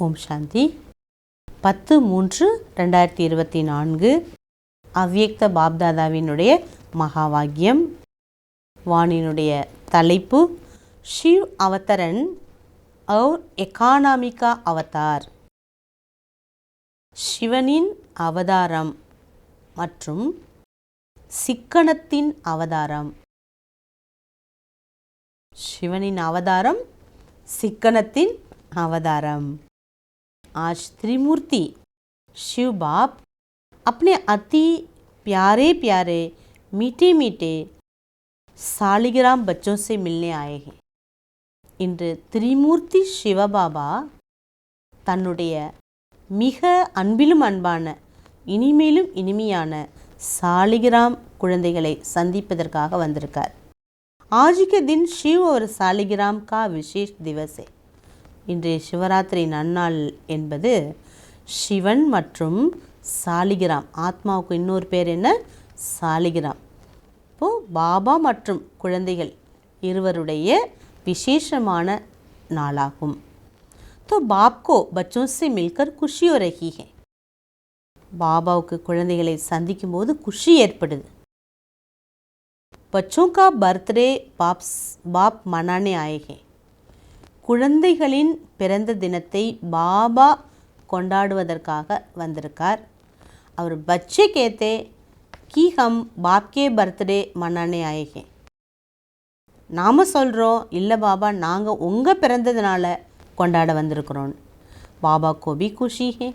ஓம் சாந்தி. 10/3/2024 அவ்யக்த பாப்தாதாவினுடைய மகாவாக்கியம். வாணினுடைய தலைப்பு ஷிவ் அவதரன் और எகானாமிகா அவதார். சிவனின் அவதாரம் மற்றும் சிக்கனத்தின் அவதாரம். சிவனின் அவதாரம், சிக்கனத்தின் அவதாரம். आज त्रिमूर्ति शिव बाप अपने अति प्यारे प्यारे मीठे मीठे सालिग्राम बच्चों से मिलने आए हैं. இன்று திரிமூர்த்தி சிவபாபா தன்னுடைய மிக அன்பிலும் அன்பான இனிமேலும் இனிமையான சாலிகிராம் குழந்தைகளை சந்திப்பதற்காக வந்திருக்கார். आज के दिन शिव और सालिग्राम का विशेष दिवस है. இன்றைய சிவராத்திரி நன்னாள் என்பது சிவன் மற்றும் சாலிகிராம், ஆத்மாவுக்கு இன்னொரு பேர் என்ன, சாலிகிராம். இப்போது பாபா மற்றும் குழந்தைகள் இருவருடைய விசேஷமான நாளாகும். तो बाप को बच्चों से मिलकर खुशी हो रही है. பாபாவுக்கு குழந்தைகளை சந்திக்கும் போது குஷி ஏற்படுது. बच्चों का बर्थडे बाप मनाने आए हैं. குழந்தைகளின் பிறந்த தினத்தை பாபா கொண்டாடுவதற்காக வந்திருக்கார். அவர் பச்சே கேத்தே கி ஹம் பாப்கே பர்த்டே மனானே ஆயே. நாம் சொல்கிறோம், இல்லை பாபா நாங்கள் உங்கள் பிறந்ததுனால கொண்டாட வந்திருக்கிறோம். பாபா கோ பி குஷி ஹே,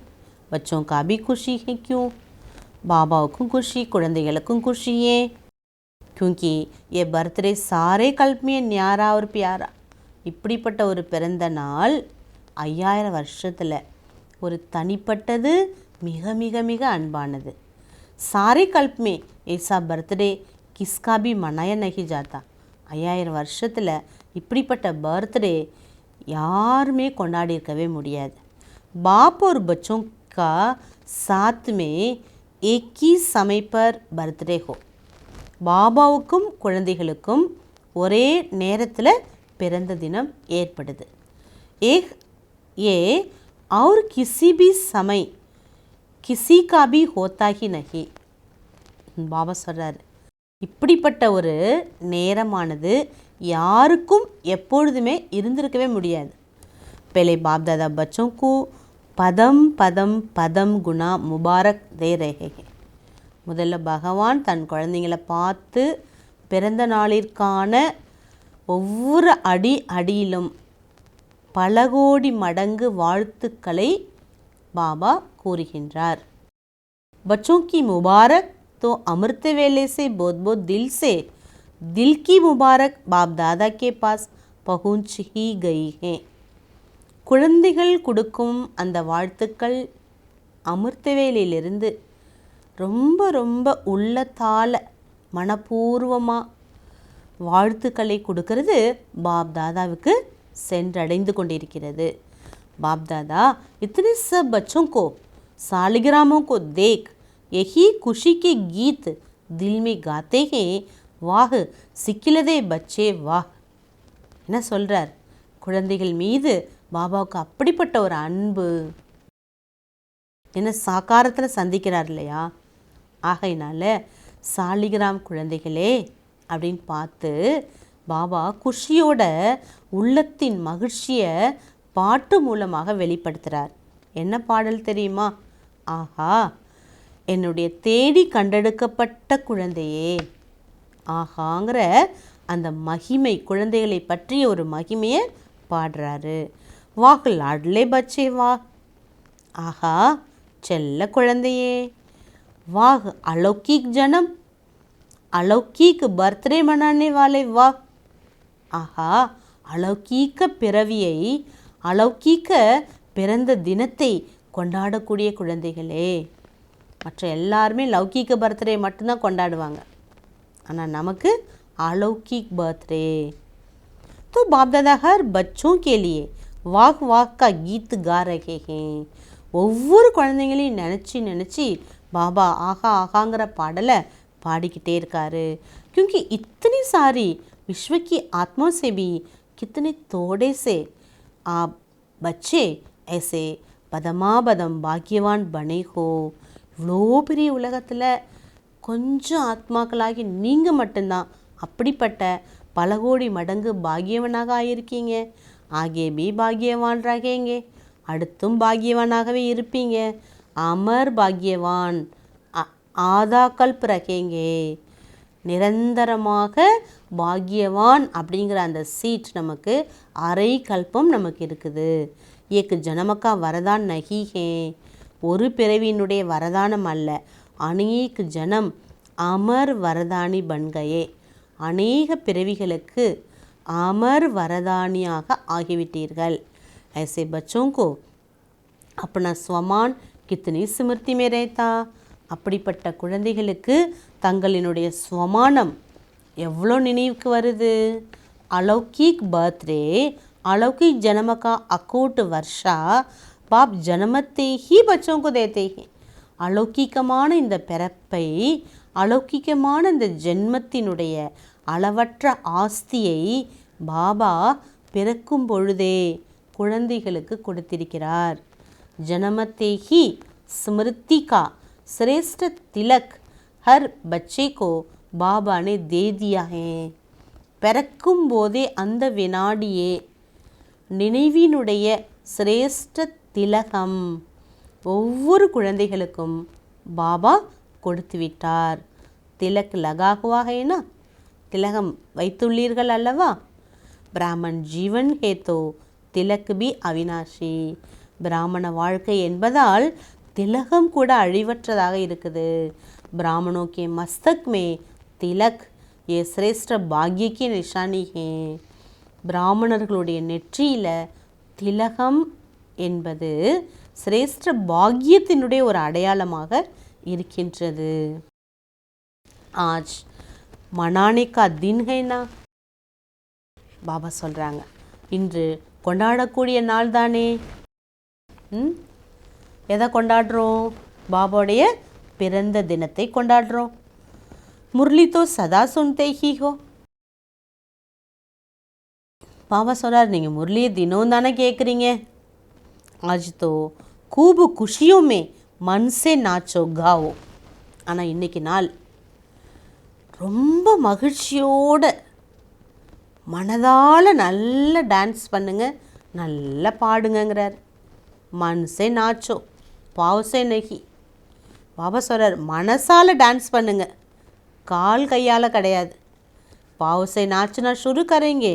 பச்சோं का भी खुशी है. क्यों? பாபாவுக்கும் குஷி, குழந்தைகளுக்கும் குஷியே. क्योंकि ये बर्थडे सारे कल्प में न्यारा और प्यारा. இப்படிப்பட்ட ஒரு பிறந்த நாள் 5000 வருஷத்தில் ஒரு தனிப்பட்டது, மிக மிக மிக அன்பானது. सारे कल्प में ऐसा बर्थडे किसका भी मनाया नहीं जाता. 5000 வருஷத்தில் இப்படிப்பட்ட பர்த்டே யாருமே கொண்டாடி இருக்கவே முடியாது. बाप और बच्चों का साथ में एक ही समय पर बर्थडे हो. பாபாவுக்கும் குழந்தைகளுக்கும் ஒரே நேரத்தில் பிறந்த தினம் ஏற்படுது. ये और किसी भी समय किसी का भी होता ही नहीं. பாபா சொல்கிறார், இப்படிப்பட்ட ஒரு நேரமானது யாருக்கும் எப்பொழுதுமே இருந்திருக்கவே முடியாது. पहले बाप दादा बच्चों को पदम पदम पदम गुना मुबारक दे रहे हैं. முதல்ல பகவான் தன் குழந்தைங்களை பார்த்து பிறந்த நாளிற்கான ஒவ்வொரு அடியிலும் பல கோடி மடங்கு வாழ்த்துக்களை பாபா கூறுகின்றார். बच्चों की मुबारक तो अमृत वेले से बहुत बहुत दिल की मुबारक बाप दादा के पास पहुंच ही गई है. குழந்தைகள் கொடுக்கும் அந்த வாழ்த்துக்கள் அமிர்தவேலிலிருந்து ரொம்ப ரொம்ப உள்ளத்தால் மனப்பூர்வமாக வாழ்த்துக்களை கொடுக்கறது பாப் தாதாவுக்கு சென்றடைந்து கொண்டிருக்கிறது. பாப் தாदा इतने सब बच्चों को सालिग्रामों को देख यही खुशी के गीत दिल में गाते हैं. वाह सिक्किलदे बच्चे वाह. என்ன சொல்கிறார், குழந்தைகள் மீது பாபாவுக்கு அப்படிப்பட்ட ஒரு அன்பு என்ன சாக்காரத்தில் சந்திக்கிறார் இல்லையா. ஆகையினால சாலிகிராம் குழந்தைகளே அப்படின்னு பார்த்து பாபா குஷியோட உள்ளத்தின் மகிழ்ச்சியை பாட்டு மூலமாக வெளிப்படுத்துகிறார். என்ன பாடல் தெரியுமா? ஆஹா என்னுடைய தேடி கண்டெடுக்கப்பட்ட குழந்தையே. ஆஹாங்கிற அந்த மகிமை, குழந்தைகளை பற்றிய ஒரு மகிமையை பாடுறாரு. வாஹ் லாட்லே பச்சே வா. ஆஹா செல்ல குழந்தையே. வாஹ் अलौकिक जन्म, अलौकिक बर्थडे मनाने वाले वाह. ஆஹா அலௌகீக பிறவியை, அலௌகீக பிறந்த தினத்தை கொண்டாடக்கூடிய குழந்தைகளே. மற்ற எல்லாருமே லௌகீக பர்த்டே மட்டும்தான் கொண்டாடுவாங்க, ஆனால் நமக்கு अलौकिक बर्थडे. तो बाप दादा हर बच्चों के लिए वाह वाह का गीत गा रहे हैं. ஒவ்வொரு குழந்தைங்களையும் நினச்சி பாபா ஆஹா ஆகாங்கிற பாடலை பாடிக்கிட்டே இருக்காரு. क्योंकि इतनी सारी विश्व की आत्माओं से भी कितने थोड़े से आप बच्चे ऐसे பதமாபதம் பாக்கியவான் பனேகோ. இவ்வளோ பெரிய உலகத்தில் கொஞ்சம் ஆத்மாக்களாகி நீங்கள் மட்டும்தான் அப்படிப்பட்ட பல கோடி மடங்கு பாக்கியவனாக ஆகியிருக்கீங்க. ஆகே பி பாக்கியவான் ரகேங்க, அடுத்தும் பாக்கியவானாகவே இருப்பீங்க. அமர் பாக்கியவான் ஆதா கல்ப் ரகேங்கே, நிரந்தரமாக பாக்கியவான் அப்படிங்கிற அந்த சீட் நமக்கு அரை கல்பம் நமக்கு இருக்குது. ஏக்கு ஜனமக்கா வரதான் நகிஹே, ஒரு பிறவியினுடைய வரதானம் அல்ல, அநேக ஜனம் அமர் வரதானி பன்கையே, அநேக பிறவிகளுக்கு அமர் வரதானியாக ஆகிவிட்டீர்கள். ऐसे बच्चों को अपना स्वमान कितनी स्मृति में रहता. அப்படிப்பட்ட குழந்தைகளுக்கு தங்களினுடைய ஸ்வமானம் எவ்வளோ நினைவுக்கு வருது. अलौकिक बर्थडे, अलौकिक जन्म का अकूट वर्षा बाप जन्मते ही बच्चों को देते हैं. அலௌகிகமான இந்த பிறப்பை, அலௌகிகமான இந்த ஜென்மத்தினுடைய அளவற்ற ஆஸ்தியை பாபா பிறக்கும் பொழுதே குழந்தைகளுக்கு கொடுத்திருக்கிறார். ஜனமத்தே ஹி ஸ்மிருதி கா श्रेष्ठ तिलक हर बच्चे को बाबा ने दे दिया है. பிறக்கும் போதே அந்த வினாடியே நினைவினுடைய சிரேஷ்ட திலகம் ஒவ்வொரு குழந்தைகளுக்கும் பாபா கொடுத்து விட்டார். திலக் லகாகுவாகேனா, திலகம் வைத்துள்ளீர்கள் அல்லவா. பிராமன் ஜீவன் ஹேத்தோ திலக் பி அவினாஷி, பிராமண வாழ்க்கை என்பதால் திலகம் கூட அழிவற்றதாக இருக்குது. பிராமணோं के मस्तक में तिलक ये श्रेष्ठ भाग्य की निशानी है. பிராமணர்களுடைய நெற்றியில் திலகம் என்பது சிரேஷ்ட பாக்கியத்தினுடைய ஒரு அடையாளமாக இருக்கின்றது. ஆஜ் மனானே கா தின் ஹைனா, பாபா சொல்கிறாங்க, இன்று கொண்டாடக்கூடிய நாள் தானே. எதை கொண்டாடுறோம்? பாபாவுடைய பிறந்த தினத்தை கொண்டாடுறோம். முரளி தோ சதா சுன்தே ஹி ஹோ. பாபா சொல்கிறார், நீங்கள் முரளியை தினம் தானே கேட்குறீங்க. ஆஜ் தோ கூபு குஷியோமே மன்சே நாச்சோ காவோ. ஆனால் இன்னைக்கு நாள் ரொம்ப மகிழ்ச்சியோட மனதால் நல்ல டான்ஸ் பண்ணுங்க, நல்லா பாடுங்கிறார். மன்சே நாச்சோ பாவசே நகி. பாபா சொல்கிறார், மனசால் டான்ஸ் பண்ணுங்க, கால் கையால் கிடையாது. பாவசே நாச்சுனா ஷுரு கரேங்கே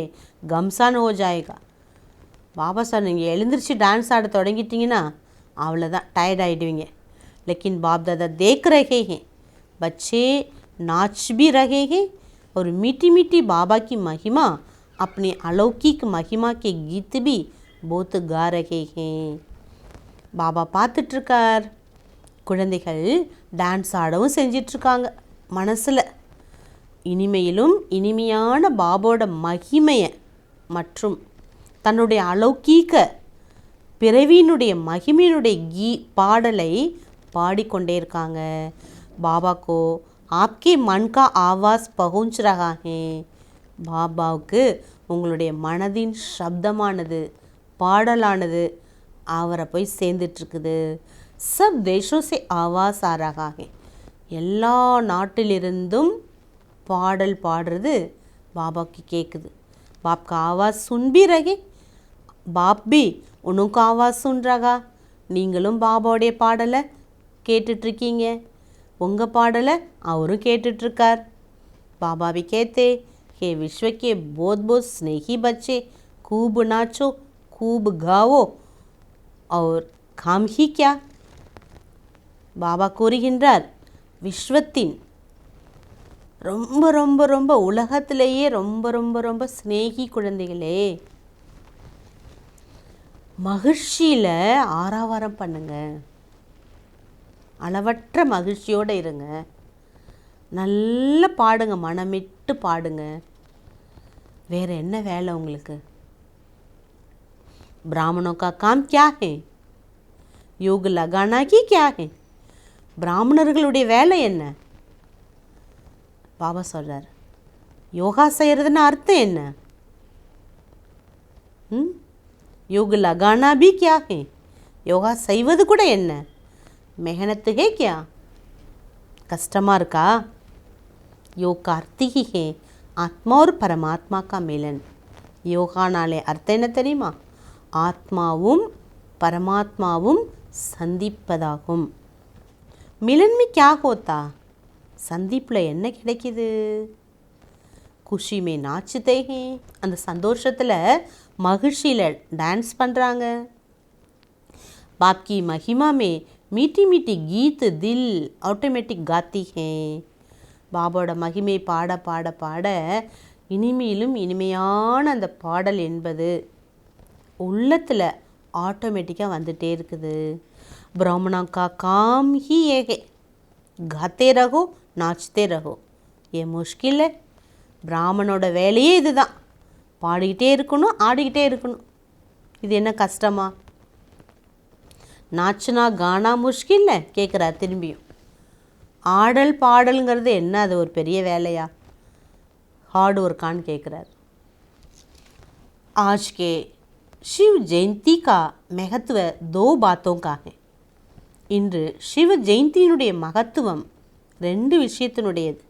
கம்சான் ஹோ ஜாயேகா. பாபா சார், நீங்கள் எழுந்திரிச்சு டான்ஸ் ஆட தொடங்கிட்டீங்கன்னா அவ்வளோதான், டயர்ட் ஆகிடுவீங்க. लेकिन बाप दादा देख रहे हैं, बच्चे नाच भी रहे हैं और मीठी मीठी बाबा की महिमा, अपने अलौकिक महिमा के गीत भी बहुत गा रहे हैं. பாபா பார்த்துட்ருக்கார். குழந்தைகள் டான்ஸ் ஆடவும் செஞ்சிட்ருக்காங்க மனசில். இனிமையிலும் இனிமையான பாபோட மகிமையை மற்றும் தன்னுடைய அலௌகீக பிறவியினுடைய மகிமையினுடைய பாடலை பாடிக்கொண்டே இருக்காங்க. பாபாக்கோ ஆப்கே மன் கா ஆவாஸ் பகுஞ்ச் ரஹா ஹே. பாபாவுக்கு உங்களுடைய மனதின் சப்தமானது, பாடலானது அவரை போய் சேர்ந்துட்டுருக்குது. சப் தேஷோ சே ஆவாஸ் ஆ ரஹா ஹே. எல்லா நாட்டிலிருந்தும் பாடல் பாடுறது பாபாவுக்கு கேட்குது. बाप का आवाज़ सुन भी रहे, बाप भी उनको आवाज़ सुन रहा. நீங்களும் பாபாவுடைய பாடலை கேட்டுட்ருக்கீங்க, உங்கள் பாடலை அவரும் கேட்டுட்ருக்கார். பாபா भी कहते हे विश्व के बहुत बहुत स्नेही बच्चे, खूब नाचो, खूब गाओ और काम ही क्या. பாபா கூறுகின்றார், விஸ்வத்தின் ரொம்ப ரொம்ப ரொம்ப உலகத்திலேயே ரொம்ப ரொம்ப ரொம்ப ஸ்நேகி குழந்தைகளே, மகிழ்ச்சியில் ஆரவாரம் பண்ணுங்க, அளவற்ற மகிழ்ச்சியோடு இருங்க, நல்லா பாடுங்க, மனமிட்டு பாடுங்க. வேறு என்ன வேலை உங்களுக்கு? ब्राह्मणों का काम क्या है? योग लगाना की क्या है? பிராமணர்களுடைய வேலை என்ன? பாபா சொல்கிறார், யோகா செய்கிறதுன்னு அர்த்தம் என்ன? योग लगाना भी क्या है? யோகா செய்வது கூட என்ன மெஹனத்து ஹே கியா, கஷ்டமாக இருக்கா? योग का अर्थ ही है आत्मा और परमात्मा का मिलन. யோகானாலே அர்த்தம் என்ன தெரியுமா? ஆத்மாவும் பரமாத்மாவும் சந்திப்பதாகும். மிலன் में क्या होता? சந்திப்பில் என்ன கிடைக்குது? குஷி में नाचते हैं, அந்த சந்தோஷத்தில் மகிழ்ச்சியில் டான்ஸ் பண்ணுறாங்க. बाप की महिमा में मीठी मीठी गीत दिल ऑटोमेटिक गाती हैं. பாபாவோட மகிமை பாட பாட பாட இனிமையிலும் இனிமையான அந்த பாடல் என்பது உள்ளத்தில் ஆட்டோமேட்டிக்காக வந்துட்டே இருக்குது. ब्राह्मणों का काम ही ये है, गाते रहो नाचते रहो. ये मुश्किल है. பிராமணோட வேலையே இதுதான், பாடிக்கிட்டே இருக்கணும், ஆடிக்கிட்டே இருக்கணும். இது என்ன கஷ்டமா? நாச்சுனா கானா முஷ்கில்ல கேட்குறார் திரும்பியும். ஆடல் பாடலுங்கிறது என்ன, அது ஒரு பெரிய வேலையா, हार्ड वर्कान கேட்குறார். आज के शिव जयंती का महत्व दो बातों का है. இன்று சிவ ஜெயந்தியினுடைய மகத்துவம் ரெண்டு விஷயத்தினுடையது.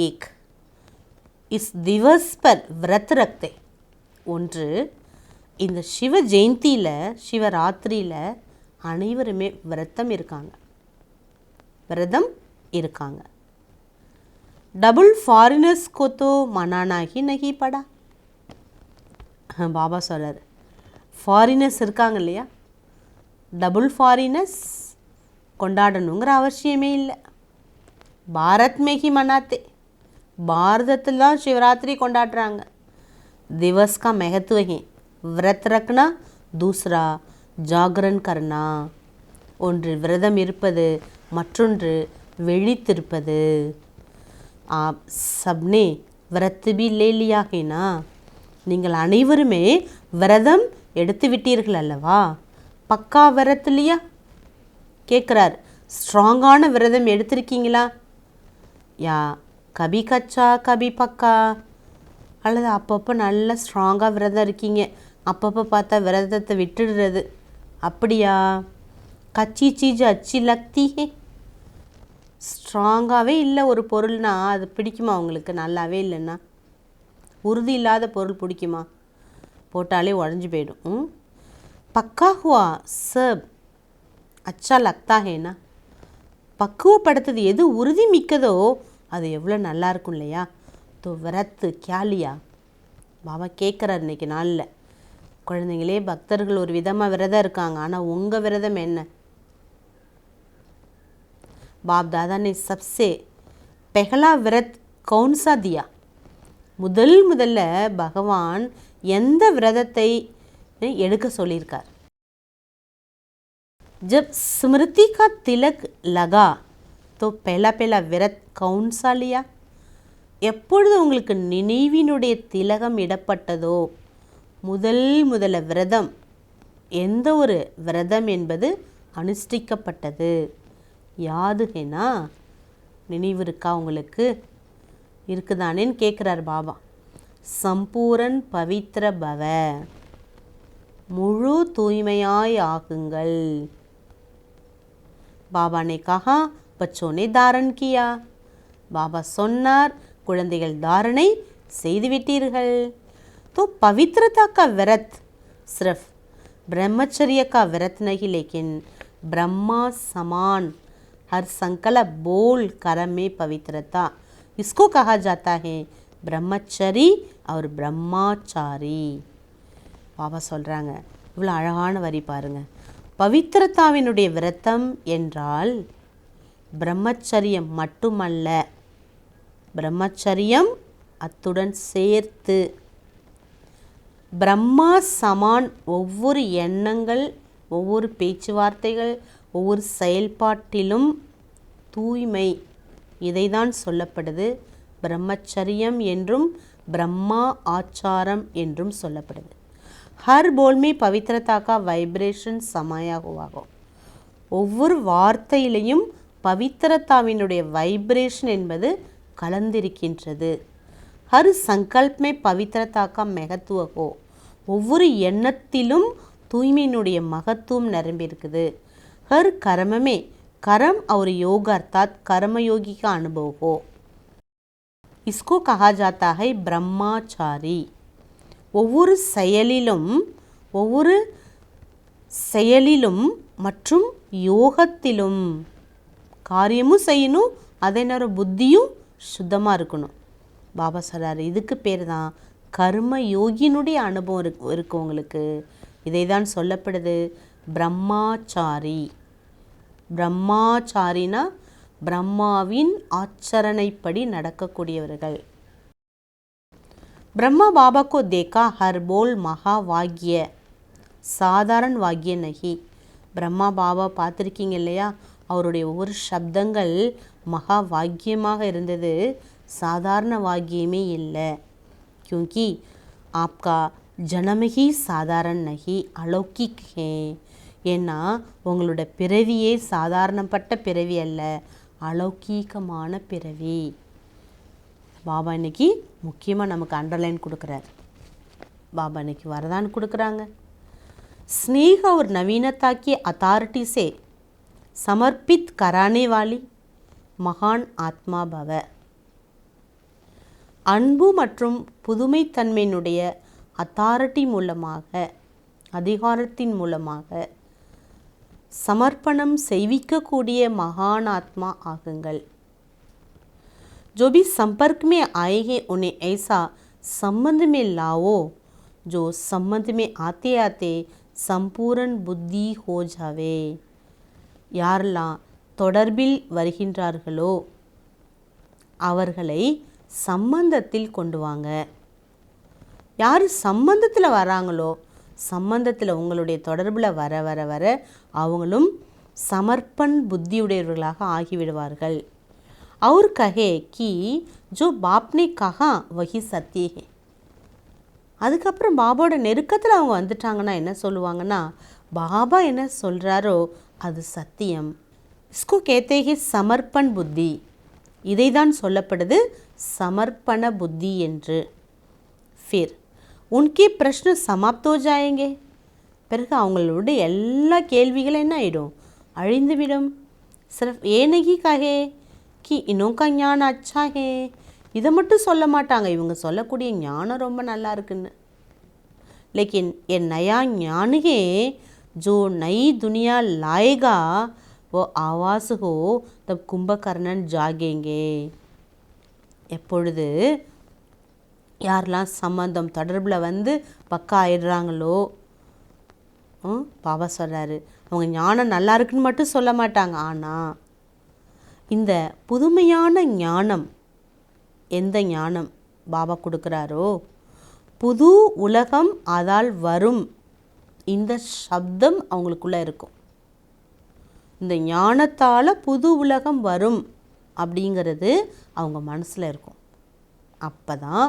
ஏக் इस दिवस पर व्रत रखते. ஒன்று, இந்த சிவ ஜெயந்தியில் சிவராத்திரியில் அனைவருமே விரதம் இருக்காங்க. डबल फॉरेनर्स को तो मनाना ही नहीं पड़ा. பாபா சொல்கிறார், ஃபாரினர்ஸ் இருக்காங்க இல்லையா, டபுள் ஃபாரினர்ஸ் கொண்டாடணுங்கிற அவசியமே இல்லை. பாரத் में ही मनाते, பாரதத்தில் தான் சிவராத்திரி கொண்டாடுறாங்க. दिवस का महत्व है व्रत रखना, दूसरा जागरण करना. ஒன்று விரதம் இருப்பது, மற்றொன்று விழித்திருப்பது. आप सबने व्रत भी ले लिया है ना. நீங்கள் அனைவருமே விரதம் எடுத்து விட்டீர்கள் அல்லவா? பக்கா விரத் இல்லையா கேட்குறார். ஸ்ட்ராங்கான விரதம் எடுத்திருக்கீங்களா? யா கபி கச்சா கபி பக்கா, அல்லது அப்பப்போ நல்ல ஸ்ட்ராங்காக விரதம் இருக்கீங்க, அப்பப்போ பார்த்தா விரதத்தை விட்டுடுறது, அப்படியா? கச்சி சீஜ் அச்சி லக்தி ஹே. ஸ்ட்ராங்காகவே இல்லை ஒரு பொருள்னா அது பிடிக்குமா உங்களுக்கு? நல்லாவே இல்லைன்னா, உறுதி இல்லாத பொருள் பிடிக்குமா? போட்டாலே உடஞ்சி போயிடும். பக்கா ஹுவா சப் அச்சா லக்தா ஹேனா. பக்குவப்படுத்துறது எது உறுதி மிக்கதோ அது எவ்வளோ நல்லா இருக்கும் இல்லையா? தோ விரத்து கியாலியா. பாபா கேட்குறார் இன்றைக்கி நாளில், குழந்தைங்களே பக்தர்கள் ஒரு விதமாக விரதம் இருக்காங்க, ஆனால் உங்கள் விரதம் என்ன? बाप दादा ने सबसे पहला व्रत कौन सा दिया? முதல்ல பகவான் எந்த விரதத்தை எடுக்க சொல்லியிருக்கார்? जब स्मृति का तिलक लगा तो पहला व्रत कौन सा लिया? எப்பொழுது உங்களுக்கு நினைவினுடைய திலகம் இடப்பட்டதோ முதல்ல விரதம், எந்த ஒரு விரதம் என்பது அனுஷ்டிக்கப்பட்டது? யாது ஹேனா, நினைவு இருக்கா உங்களுக்கு? இருக்குதானேன்னு கேட்குறார் பாபா. சம்பூரன் பவித்ர பவ, முழு தூய்மையாய் ஆகுங்கள். பாபா ने कहा बच्चों ने धारण किया. பாபா சொன்னார், குழந்தைகள் தாரணை செய்துவிட்டீர்கள். तो पवित्रता का व्रत सिर्फ ब्रह्मचर्य का व्रत नहीं, लेकिन ब्रह्मा समान हर संकल्प बोल कर्म में पवित्रता, इसको कहा जाता है ब्रह्मचरी और ब्रह्माचारी. பாபா சொல்கிறாங்க, இவ்வளோ அழகான வரி பாருங்கள். பவித்திரதாவினுடைய விரதம் என்றால் பிரம்மச்சரியம் மட்டுமல்ல, பிரம்மச்சரியம் அத்துடன் சேர்த்து பிரம்மா சமான் ஒவ்வொரு எண்ணங்கள், ஒவ்வொரு பேச்சுவார்த்தைகள், ஒவ்வொரு செயல்பாட்டிலும் தூய்மை, இதைதான் சொல்லப்படுது பிரம்மச்சரியம் என்றும் பிரம்மா ஆச்சாரம் என்றும் சொல்லப்படுது. हर बोल में पवित्रता का वाइब्रेशन समाया हुआ हो. ஒவ்வொரு வார்த்தையிலையும் பவித்திரதாவினுடைய வைப்ரேஷன் என்பது கலந்திருக்கின்றது. हर संकल्प में पवित्रता का महत्व हो. ஒவ்வொரு எண்ணத்திலும் தூய்மையினுடைய மகத்துவம் நிரம்பி இருக்குது. हर कर्म में कर्म और योग अर्थात कर्मयोगी का अनुभव हो. इसको कहा जाता है ब्रह्मचारी. ஒவ்வொரு செயலிலும் மற்றும் யோகத்திலும் காரியமும் செய்யணும், அதே நேரம் புத்தியும் சுத்தமாக இருக்கணும். பாபா சொல்கிறார், இதுக்கு பேர் தான் கர்ம யோகியினுடைய அனுபவம் இருக்கு உங்களுக்கு. இதை தான் சொல்லப்படுது பிரம்மாச்சாரி. பிரம்மாச்சாரினா பிரம்மாவின் ஆச்சரணைப்படி நடக்கக்கூடியவர்கள். ब्रह्मा बाबा को देखा हर बोल महावाग्य சாதாரண வாக்கிய நகி. பிரம்மா பாபா பார்த்துருக்கீங்க இல்லையா, அவருடைய ஒவ்வொரு சப்தங்கள் மகா வாக்கியமாக இருந்தது, சாதாரண வாக்கியமே இல்லை. क्योंकि आपका जन्म ही साधारण नहीं अलौकिक है. ஏன்னா உங்களோட பிறவியே சாதாரணப்பட்ட பிறவி அல்ல, அலௌகீகமான பிறவி. பாபா இன்னைக்கு முக்கியமாக நமக்கு அண்டர்லைன் கொடுக்குறார். பாபா இன்னைக்கு வரதான் கொடுக்குறாங்க. स्नेह और नवीनता की अथॉरिटी से समर्पित कराने वाली महान आत्मा भव. அன்பு மற்றும் புதுமைத்தன்மையினுடைய அத்தாரிட்டி மூலமாக, அதிகாரத்தின் மூலமாக சமர்ப்பணம் செய்விக்கக்கூடிய மகான் ஆத்மா ஆகுங்கள். जो भी संपर्क में आएंगे उन्हें ऐसा संबंध में लाओ जो संबंध में आते आते संपूर्ण बुद्धि हो जावे. யாரெல்லாம் தொடர்பில் வருகின்றார்களோ அவர்களை சம்பந்தத்தில் கொண்டு வாங்க. யார் சம்பந்தத்தில் வராங்களோ, சம்பந்தத்தில் உங்களுடைய தொடர்பில் வர வர வர அவங்களும் சமர்ப்பண் புத்தியுடையவர்களாக ஆகிவிடுவார்கள். और कहे कि जो बाप ने कहा वही सत्य है. அதுக்கப்புறம் பாபாவோட நெருக்கத்தில் அவங்க வந்துட்டாங்கன்னா என்ன சொல்லுவாங்கன்னா, பாபா என்ன சொல்கிறாரோ அது சத்தியம். इसको कहते हैं समर्पण புத்தி. இதை தான் சொல்லப்படுது சமர்ப்பண புத்தி என்று. फिर उनके प्रश्न समाप्त हो जाएंगे. பிறகு அவங்களுடைய எல்லா கேள்விகளும் என்ன ஆகிடும், அழிந்துவிடும். सिर्फ ये नहीं कहे कि इनका ஞானம் अच्छा है. இதை மட்டும் சொல்ல மாட்டாங்க, இவங்க சொல்லக்கூடிய ஞானம் ரொம்ப நல்லா இருக்குன்னு. लेकिन ये नया ज्ञान है जो नई दुनिया लाएगा वो आवाज़ हो तब कुंभकर्णन जागेंगे. எப்பொழுது யாரெல்லாம் சம்பந்தம் தொடர்பில் வந்து பக்கா ஆயிடுறாங்களோ, பாபா சொல்கிறாரு அவங்க ஞானம் நல்லா இருக்குன்னு மட்டும் சொல்ல மாட்டாங்க. ஆனால் இந்த புதுமையான ஞானம், எந்த ஞானம் பாபா கொடுக்குறாரோ, புது உலகம் அதால் வரும், இந்த சப்தம் அவங்களுக்குள்ளே இருக்கும். இந்த ஞானத்தால் புது உலகம் வரும் அப்படிங்கிறது அவங்க மனசில் இருக்கும். அப்போ தான்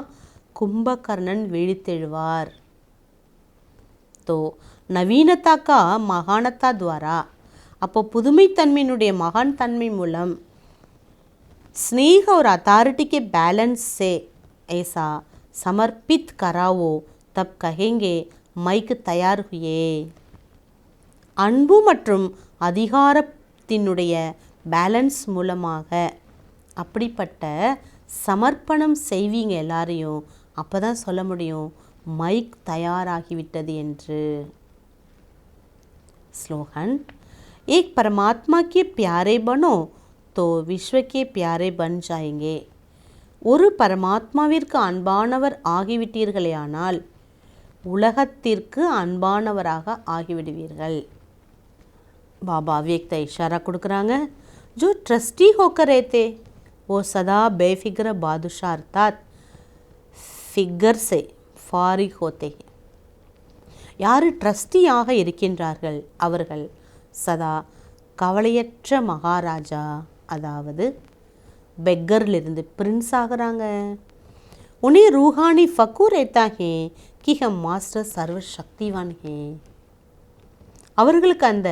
கும்பகர்ணன் விழித்தெழுவார். तो नवीनता का महानता द्वारा, அப்போ புதுமைத்தன்மையினுடைய மகான் தன்மை மூலம் स्नेह और अथॉरिटी के बैलेंस से ऐसा समर्पित कराओ तब कहेंगे மைக் தயார் हुए. அன்பு மற்றும் அதிகாரத்தினுடைய பேலன்ஸ் மூலமாக அப்படிப்பட்ட சமர்ப்பணம் செய்வீங்க எல்லாரையும், அப்போ தான் சொல்ல முடியும் மைக் தயாராகிவிட்டது என்று. ஸ்லோகன் एक परमात्मा के प्यारे बनो तो विश्व के प्यारे बन जाएंगे. ஒரு பரமாத்மாவிற்கு அன்பானவர் ஆகிவிட்டீர்களேயானால் உலகத்திற்கு அன்பானவராக ஆகிவிடுவீர்கள். பாபா அவ்யக்த இஷாரா கொடுக்குறாங்க. जो ट्रस्टी होकर रहते वो सदा बेफिक्र बादशाह अर्थात फिगर से फारिग होते हैं. யார் ட்ரஸ்டியாக இருக்கின்றார்கள் அவர்கள் சதா கவலையற்ற மகாராஜா, அதாவது பெக்கர்லிருந்து பிரின்ஸ் ஆகிறாங்க. उन्हें रूहानी फ़खूर रहता है कि हम मास्टर सर्वशक्तिवान हैं. அவர்களுக்கு அந்த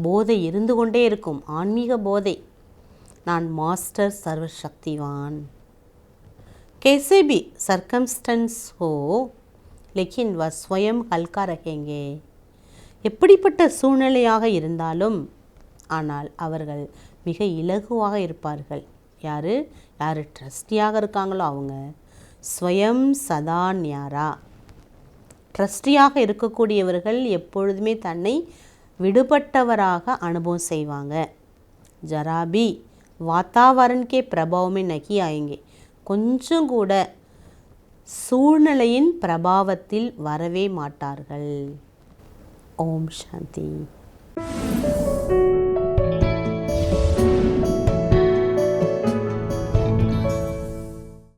போதை இருந்து கொண்டே இருக்கும், ஆன்மீக போதை. நான் மாஸ்டர் सर्वशक्तिवान. कैसे भी सर्कमस्टेंस हो लेकिन वह स्वयं हल्का रखेंगे. எப்படிப்பட்ட சூழ்நிலையாக இருந்தாலும் ஆனால் அவர்கள் மிக இலகுவாக இருப்பார்கள். யார் ட்ரஸ்டியாக இருக்காங்களோ அவங்க. ஸ்வயம் சதா ஞாரா. ட்ரஸ்டியாக இருக்கக்கூடியவர்கள் எப்பொழுதுமே தன்னை விடுபட்டவராக அனுபவம் செய்வாங்க. ஜராபி வாத்தாவரன் கே பிரபாவமே நகி ஆயேங்கே. கொஞ்சம் கூட சூழ்நிலையின் பிரபாவத்தில் வரவே மாட்டார்கள். ஓம் சாந்தி.